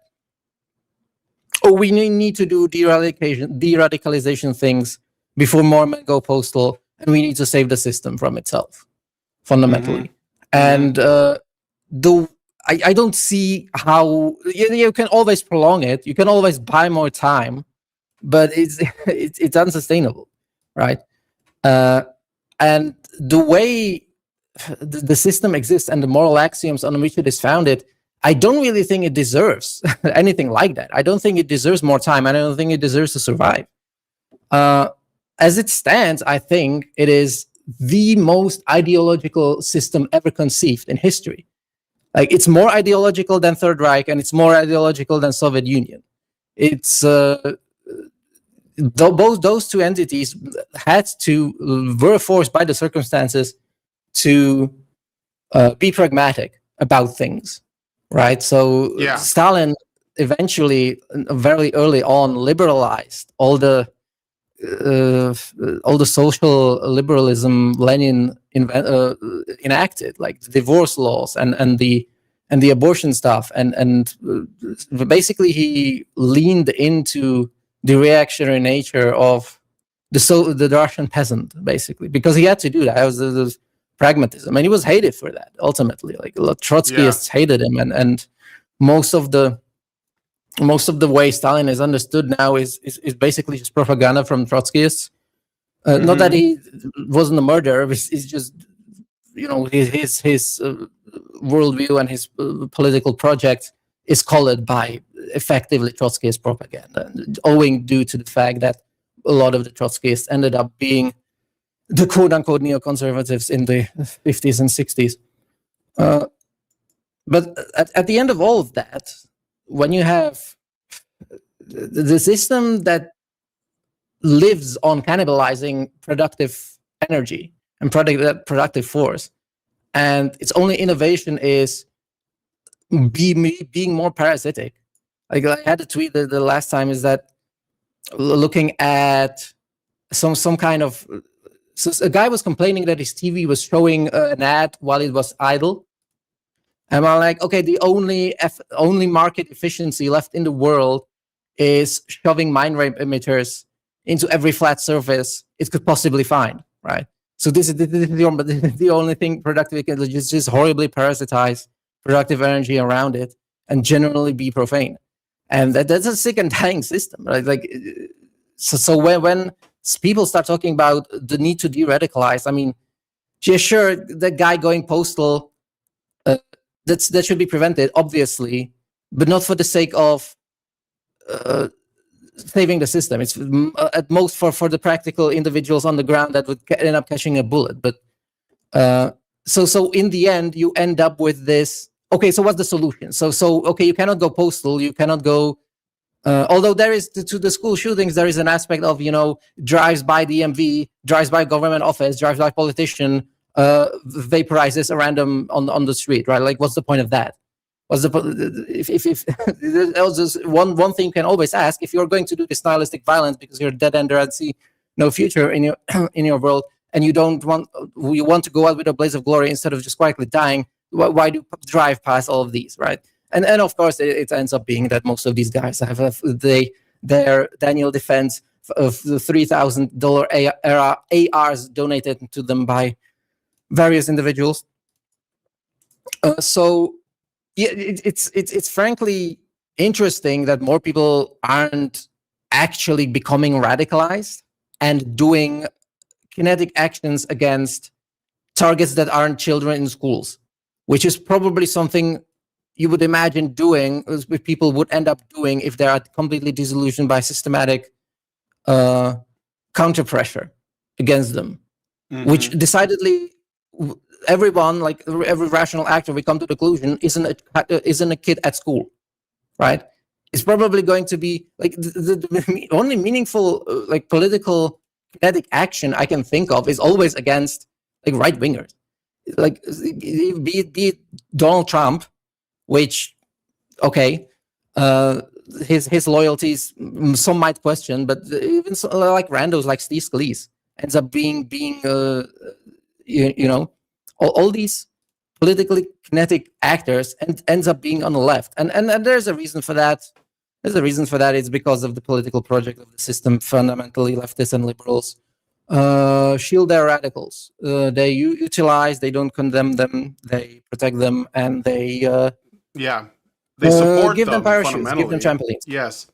we need to do de-radicalization things before more men go postal, and we need to save the system from itself, fundamentally. And I don't see how you can always prolong it. You can always buy more time, but it's unsustainable, right? And the way the system exists and the moral axioms on which it is founded, I don't really think it deserves anything like that. I don't think it deserves more time. And I don't think it deserves to survive. As it stands, I think it is the most ideological system ever conceived in history. Like, it's more ideological than Third Reich, and it's more ideological than Soviet Union. It's both those two entities were forced by the circumstances to be pragmatic about things, right? So Stalin eventually, very early on, liberalized all the social liberalism Lenin enacted, like the divorce laws and the abortion stuff, and basically he leaned into the reactionary nature of the Russian peasant, basically, because he had to do that. It was pragmatism, and he was hated for that ultimately. Like, Trotskyists hated him, and most of the way Stalin is understood now is basically just propaganda from Trotskyists. Not that he wasn't a murderer; it's just, his worldview and his political project is colored by effectively Trotskyist propaganda, owing due to the fact that a lot of the Trotskyists ended up being the quote-unquote neoconservatives in the 50s and 60s. But at the end of all of that, when you have the system that lives on cannibalizing productive energy and productive force, and its only innovation is being more parasitic. Like, I had a tweet the last time, is that looking at some kind of, so a guy was complaining that his TV was showing an ad while it was idle. And I'm like, okay, the only market efficiency left in the world is shoving mind rape emitters into every flat surface it could possibly find, right? So this is the only thing productive can just horribly parasitize productive energy around it and generally be profane. And that's a sick and dying system, right? Like, so when people start talking about the need to de-radicalize, I mean, yeah, sure, the guy going postal, that should be prevented, obviously, but not for the sake of saving the system. It's at most for the practical individuals on the ground that would end up catching a bullet. But so in the end, you end up with this. Okay, so what's the solution? So okay, you cannot go postal, you cannot go Although there is to the school shootings, there is an aspect of, drives by DMV, drives by government office, drives by politician, vaporizes a random on the street, right? Like, what's the point of that? What's the if there's one thing you can always ask: if you're going to do this nihilistic violence because you're a dead ender and see no future in your in your world, and you want to go out with a blaze of glory instead of just quietly dying, why do you drive past all of these, right? And of course, it ends up being that most of these guys have their Daniel defense of the $3,000 ARs donated to them by various individuals. So yeah, it's frankly interesting that more people aren't actually becoming radicalized and doing kinetic actions against targets that aren't children in schools, which is probably something you would imagine doing, what people would end up doing if they are completely disillusioned by systematic counter pressure against them, which decidedly everyone, like every rational actor, we come to the conclusion isn't a kid at school, right? It's probably going to be like the only meaningful like political kinetic action I can think of is always against like right wingers, like be it Donald Trump, which okay, his loyalties some might question, but even like randos like Steve Scalise ends up being all these politically kinetic actors and ends up being on the left, and there's a reason for that. There's a reason for that. It's because of the political project of the system. Fundamentally, leftists and liberals shield their radicals. They utilize. They don't condemn them. They protect them, and they they support give them parachutes, give them trampolines. Yes.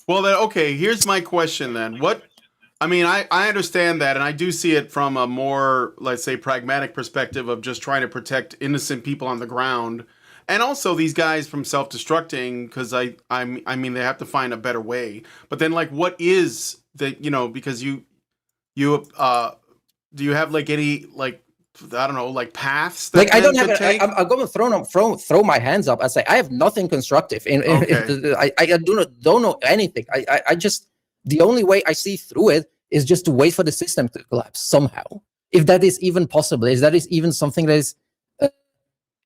Well, then, okay. Here's my question then. I understand that, and I do see it from a more, let's say, pragmatic perspective of just trying to protect innocent people on the ground. And also these guys from self-destructing, because I mean they have to find a better way. But then, like, what is the, because you do you have like any, like, I don't know, like paths that like I don't have take? I'm going to throw my hands up and say I have nothing constructive I don't know anything. I just, the only way I see through it is just to wait for the system to collapse somehow, if that is even possible, if that is even something that is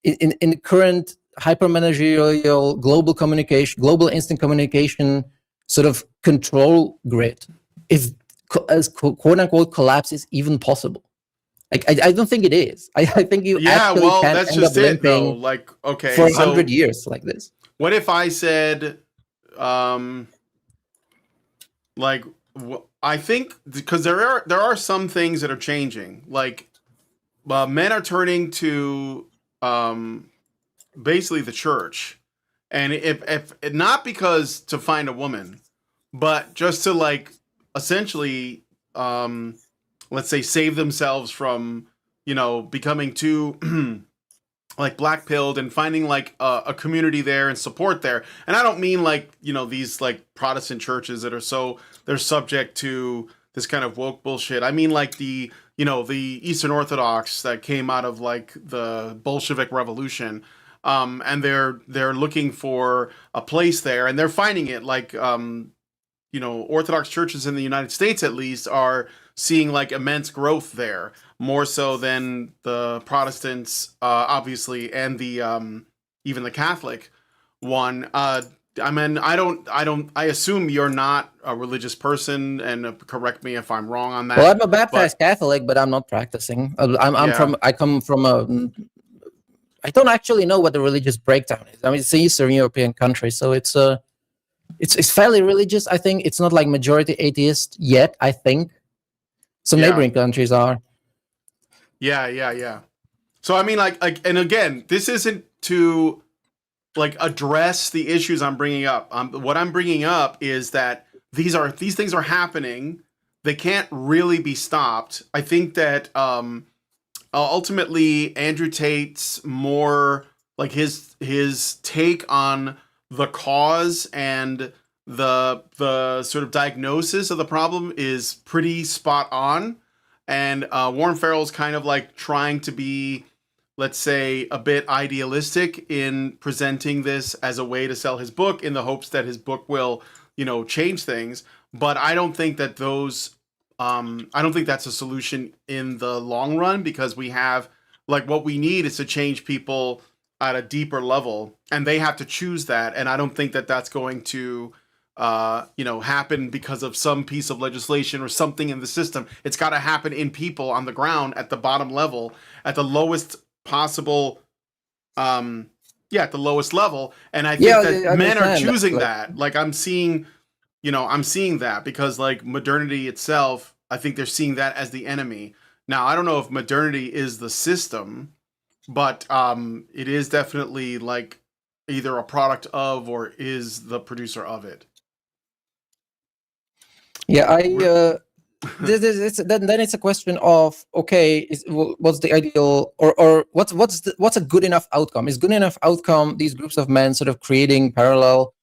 in the current hyper-managerial global instant communication sort of control grid, if as quote unquote collapse is even possible. Like I don't think it is. I think you actually can that's end just up it, though. limping Like, okay, for 100 years like this. What if I said, I think because there are some things that are changing, like men are turning to basically the church, and if not because to find a woman, but just to like essentially let's say save themselves from becoming too like black pilled, and finding like a community there and support there. And I don't mean like these like Protestant churches that are they're subject to this kind of woke bullshit. I mean like the Eastern Orthodox that came out of like the Bolshevik Revolution, and they're looking for a place there, and they're finding it. Like Orthodox churches in the United States at least are seeing like immense growth there, more so than the Protestants, obviously, and the even the Catholic one. I mean, I assume you're not a religious person, and correct me if I'm wrong on that. Well, I'm a baptized Catholic, but I'm not practicing. I come from I don't actually know what the religious breakdown is. I mean, it's an Eastern European country, so it's fairly religious. I think it's not like majority atheist yet. I think some neighboring countries are. Yeah. So I mean, like, and again, this isn't to like address the issues I'm bringing up. What I'm bringing up is that these things are happening. They can't really be stopped. I think that ultimately Andrew Tate's more like his take on the cause and the sort of diagnosis of the problem is pretty spot on. And Warren Farrell's kind of like trying to be let's say, a bit idealistic in presenting this as a way to sell his book in the hopes that his book will, change things. But I don't think that I don't think that's a solution in the long run, because we have, like, what we need is to change people at a deeper level, and they have to choose that. And I don't think that that's going to, happen because of some piece of legislation or something in the system. It's got to happen in people on the ground at the bottom level, at the lowest possible, at the lowest level. And I think that men are choosing that. Like, I'm seeing that, because, like, modernity itself, I think they're seeing that as the enemy. Now, I don't know if modernity is the system, but it is definitely, like, either a product of or is the producer of it. Yeah, then it's a question of, okay, what's the ideal, or what's a good enough outcome? Is good enough outcome these groups of men sort of creating parallel,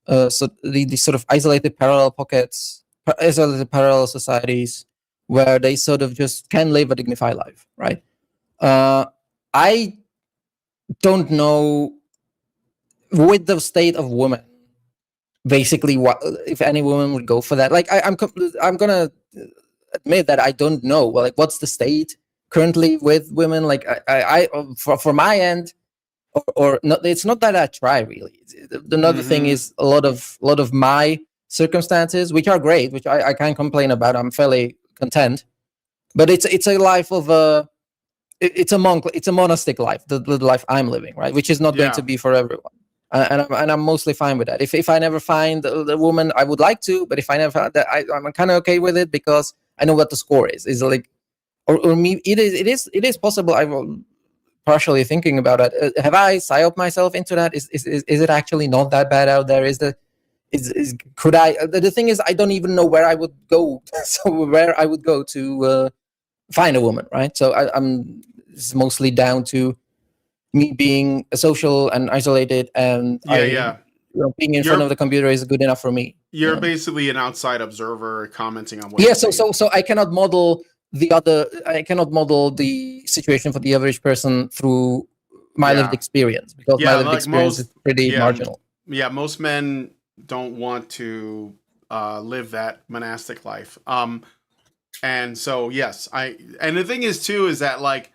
so these sort of isolated parallel pockets, isolated parallel societies where they sort of just can live a dignified life, right? I don't know, with the state of women, basically, what if any woman would go for that? Like, I'm gonna admit that I don't know. Well, like, what's the state currently with women? Like, I for my end, or not, it's not that I try really. Another thing is a lot of my circumstances, which are great, which I can't complain about. I'm fairly content, but it's a life of it's a monastic life, the life I'm living, right? Which is not going to be for everyone. And I'm mostly fine with that. If I never find the woman I would like to, but if I never find that, I'm kind of okay with it, because I know what the score is. Is like, or me, it is possible. I will partially thinking about it. Have I psyoped myself into that? Is it actually not that bad out there? Could I? The thing is, I don't even know where I would go. So where I would go to find a woman, right? So it's mostly down to me being social and isolated, and being in front of the computer is good enough for me. You're basically an outside observer commenting on what. Yeah, so I cannot model the situation for the average person through my lived experience, because my lived experience is pretty marginal. Yeah, most men don't want to live that monastic life. And so, yes, and the thing is too, is that, like,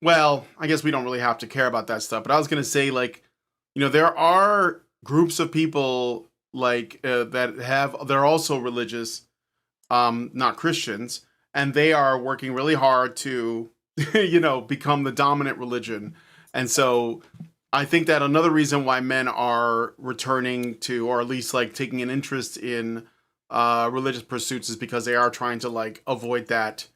well, I guess we don't really have to care about that stuff, but I was going to say, like, there are groups of people, like, they're also religious, not Christians, and they are working really hard to, become the dominant religion. And so I think that another reason why men are returning to, or at least, like, taking an interest in religious pursuits, is because they are trying to, like, avoid that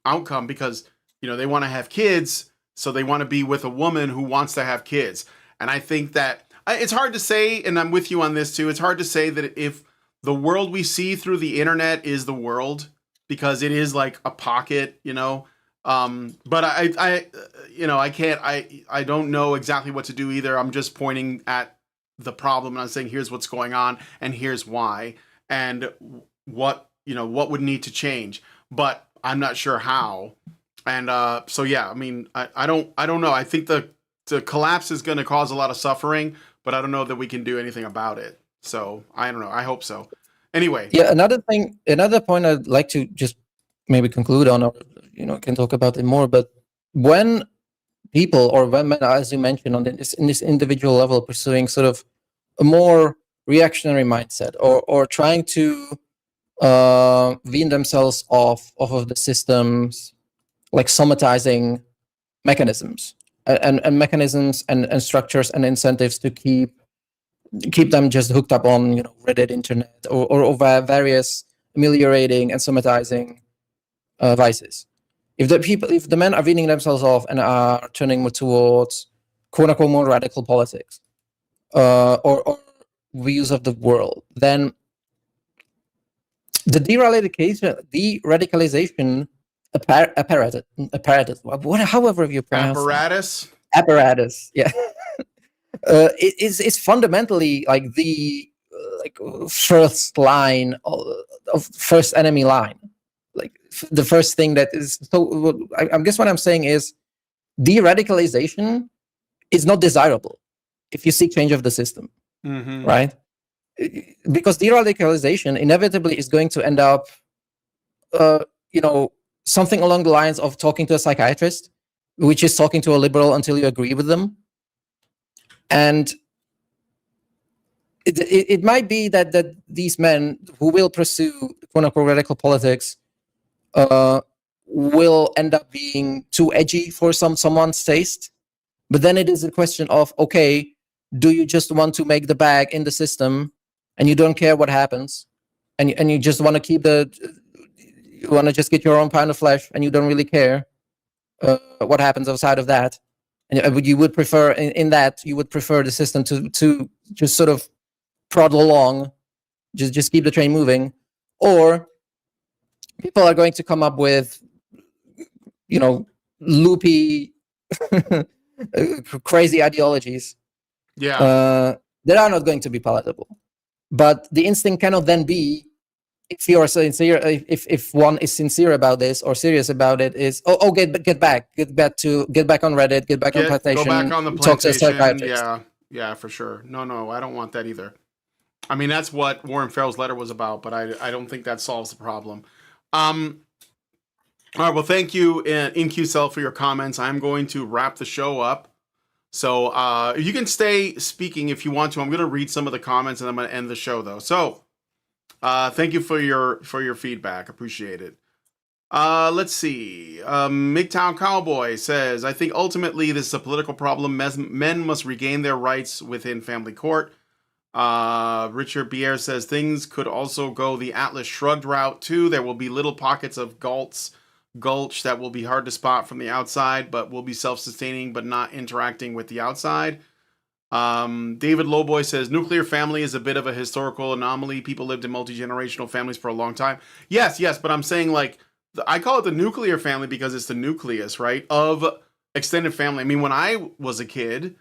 outcome, because, they want to have kids. So they want to be with a woman who wants to have kids. And I think that it's hard to say, and I'm with you on this too, it's hard to say that if the world we see through the internet is the world, because it is like a pocket, but I don't know exactly what to do either. I'm just pointing at the problem, and I'm saying, here's what's going on, and here's why, and what would need to change, but I'm not sure how. And so, yeah, I mean, I don't know. I think the collapse is going to cause a lot of suffering, but I don't know that we can do anything about it. So I don't know. I hope so. Anyway. Yeah. Another point I'd like to just maybe conclude on, or, can talk about it more. But when people, or when men, as you mentioned, in this individual level, pursuing sort of a more reactionary mindset, or trying to wean themselves off of the systems, like somatizing mechanisms and mechanisms and structures and incentives to keep them just hooked up on Reddit, internet, or various ameliorating and somatizing vices. If the men are weaning themselves off and are turning more towards quote unquote more radical politics, or views of the world, then the de-radicalization apparatus, however you pronounce apparatus, yeah. It's fundamentally like the first line of first enemy line, like the first thing that is. So I guess what I'm saying is, de-radicalization is not desirable if you seek change of the system, right? Because de-radicalization inevitably is going to end up, something along the lines of talking to a psychiatrist, which is talking to a liberal until you agree with them. And it might be that these men who will pursue quote-unquote radical politics will end up being too edgy for someone's taste. But then it is a question of, okay, do you just want to make the bag in the system and you don't care what happens, and you just want to keep you want to just get your own pound of flesh and you don't really care what happens outside of that, and you would prefer you would prefer the system to just sort of prod along, just keep the train moving, or people are going to come up with, loopy, crazy ideologies that are not going to be palatable. But the instinct cannot then be, if you are sincere, if one is sincere about this or serious about it, is get back on Reddit, get back on plantation, go back on the talk to a plantation. psychiatrist. Yeah, for sure. No, I don't want that either. I mean, that's what Warren Farrell's letter was about, but I don't think that solves the problem. All right, well, thank you, InQcell, for your comments. I'm going to wrap the show up. So you can stay speaking if you want to. I'm going to read some of the comments, and I'm going to end the show, though. So thank you for your feedback. Appreciate it. Let's see. MGTOW Cowboy says, I think ultimately this is a political problem. Men must regain their rights within family court. Richard Bier says, things could also go the Atlas Shrugged route, too. There will be little pockets of gulch that will be hard to spot from the outside, but will be self-sustaining but not interacting with the outside. David Lowboy says, nuclear family is a bit of a historical anomaly. People lived in multi-generational families for a long time. Yes, but I'm saying, like, I call it the nuclear family because it's the nucleus, right, of extended family. I mean, when I was a kid,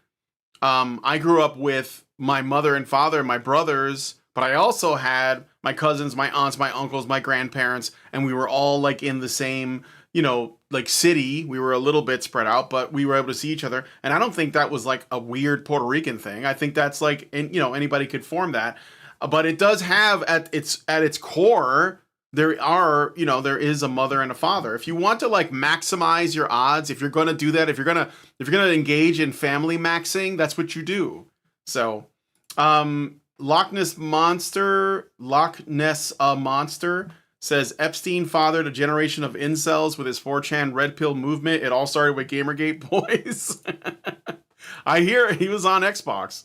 I grew up with my mother and father and my brothers, but I also had my cousins, my aunts, my uncles, my grandparents, and we were all like in the same, like city. We were a little bit spread out, but we were able to see each other. And I don't think that was like a weird Puerto Rican thing. I think that's like, anybody could form that. But it does have at its core, there is a mother and a father. If you want to like maximize your odds, if you're going to do that, if you're going to engage in family maxing, that's what you do. So, Loch Ness Monster says Epstein fathered a generation of incels with his 4chan red pill movement. It all started with Gamergate boys. I hear he was on Xbox.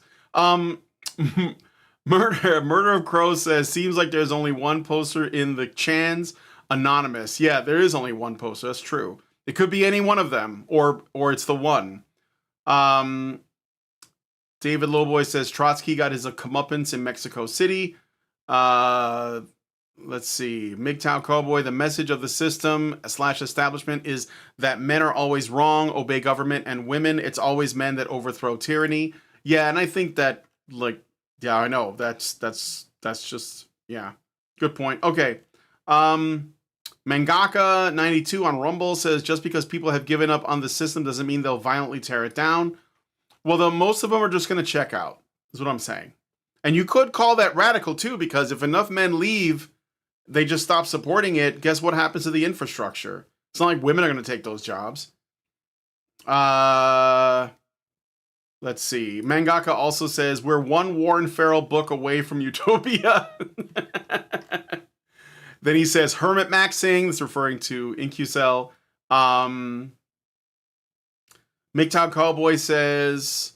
Murder of Crows says, seems like there's only one poster in the chans. Anonymous. Yeah, there is only one poster. That's true. It could be any one of them, or it's the one. David Lowboy says Trotsky got his comeuppance in Mexico City. Let's see. MGTOW Cowboy, the message of the system / establishment is that men are always wrong, obey government, and women, it's always men that overthrow tyranny. Yeah, and I think that, like, yeah, I know. That's just, yeah. Good point. Okay. Mangaka92 on Rumble says, just because people have given up on the system doesn't mean they'll violently tear it down. Well, most of them are just going to check out, is what I'm saying. And you could call that radical, too, because if enough men leave, they just stop supporting it. Guess what happens to the infrastructure? It's not like women are going to take those jobs. Let's see. Mangaka also says, we're one Warren Farrell book away from utopia. Then he says, hermit maxing. That's referring to InQcell. MGTOW Cowboy says,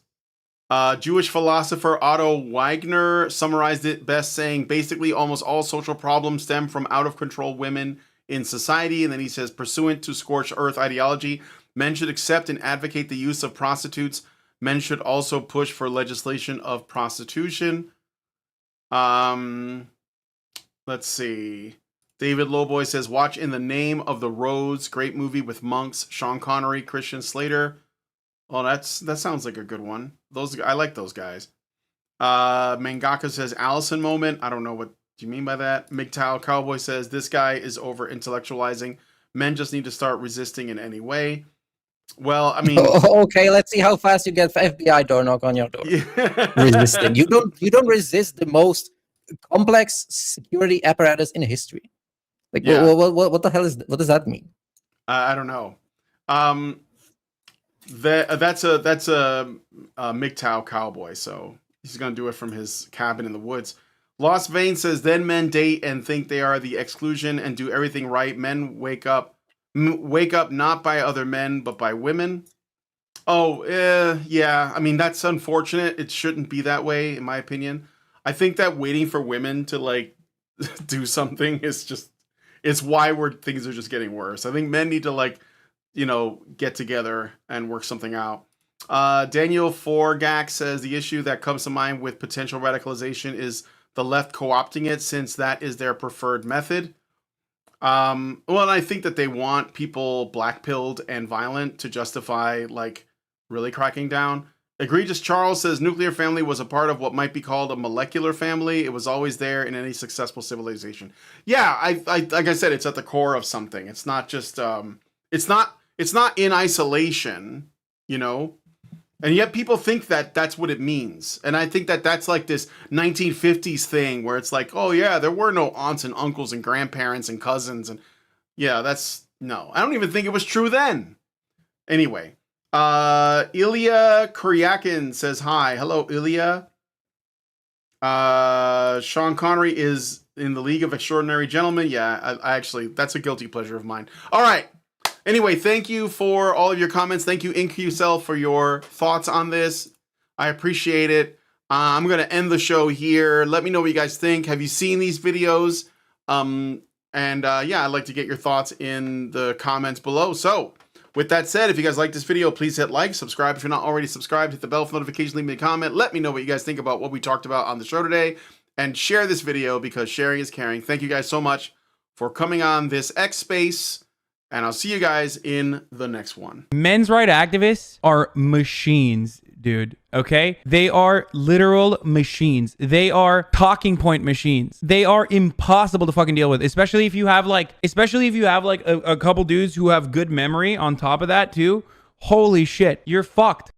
Jewish philosopher Otto Wagner summarized it best, saying, basically almost all social problems stem from out-of-control women in society. And then he says, pursuant to scorched earth ideology, men should accept and advocate the use of prostitutes. Men should also push for legislation of prostitution. Let's see. David Lowboy says, watch In the Name of the Rose. Great movie with monks, Sean Connery, Christian Slater. Oh, that sounds like a good one. I like those guys. Mangaka says, Allison moment. I don't know what you mean by that. MGTOW Cowboy says, this guy is over intellectualizing. Men just need to start resisting in any way. Well, I mean, Okay, let's see how fast you get FBI door knock on your door. Resisting. You don't resist the most complex security apparatus in history. Like, what the hell what does that mean? I don't know. That's a MGTOW cowboy, so he's gonna do it from his cabin in the woods. Lost Vein says, then men date and think they are the exclusion and do everything right. Men wake up not by other men but by women. Oh, yeah. I mean, that's unfortunate. It shouldn't be that way, in my opinion. I think that waiting for women to like do something is it's why things are just getting worse. I think men need to like, get together and work something out. Daniel Forgak says the issue that comes to mind with potential radicalization is the left co-opting it, since that is their preferred method. Well, and I think that they want people black-pilled and violent to justify like really cracking down. Egregious Charles says nuclear family was a part of what might be called a molecular family. It was always there in any successful civilization. Yeah, I like I said, it's at the core of something. It's not just it's not in isolation, and yet people think that that's what it means. And I think that that's like this 1950s thing where it's like, oh yeah, there were no aunts and uncles and grandparents and cousins. And yeah, no, I don't even think it was true then. Anyway, Ilya Kuryakin says hi. Hello, Ilya. Sean Connery is in the League of Extraordinary Gentlemen. Yeah, I actually, that's a guilty pleasure of mine. All right. Anyway, thank you for all of your comments. Thank you, InQCell, for your thoughts on this. I appreciate it. I'm going to end the show here. Let me know what you guys think. Have you seen these videos? Yeah, I'd like to get your thoughts in the comments below. So, with that said, if you guys like this video, please hit like, subscribe if you're not already subscribed, hit the bell for notifications, leave me a comment. Let me know what you guys think about what we talked about on the show today, and share this video because sharing is caring. Thank you guys so much for coming on this X Space. And I'll see you guys in the next one. Men's rights activists are machines, dude. Okay? They are literal machines. They are talking point machines. They are impossible to fucking deal with, especially if you have like a couple dudes who have good memory on top of that too. Holy shit, you're fucked.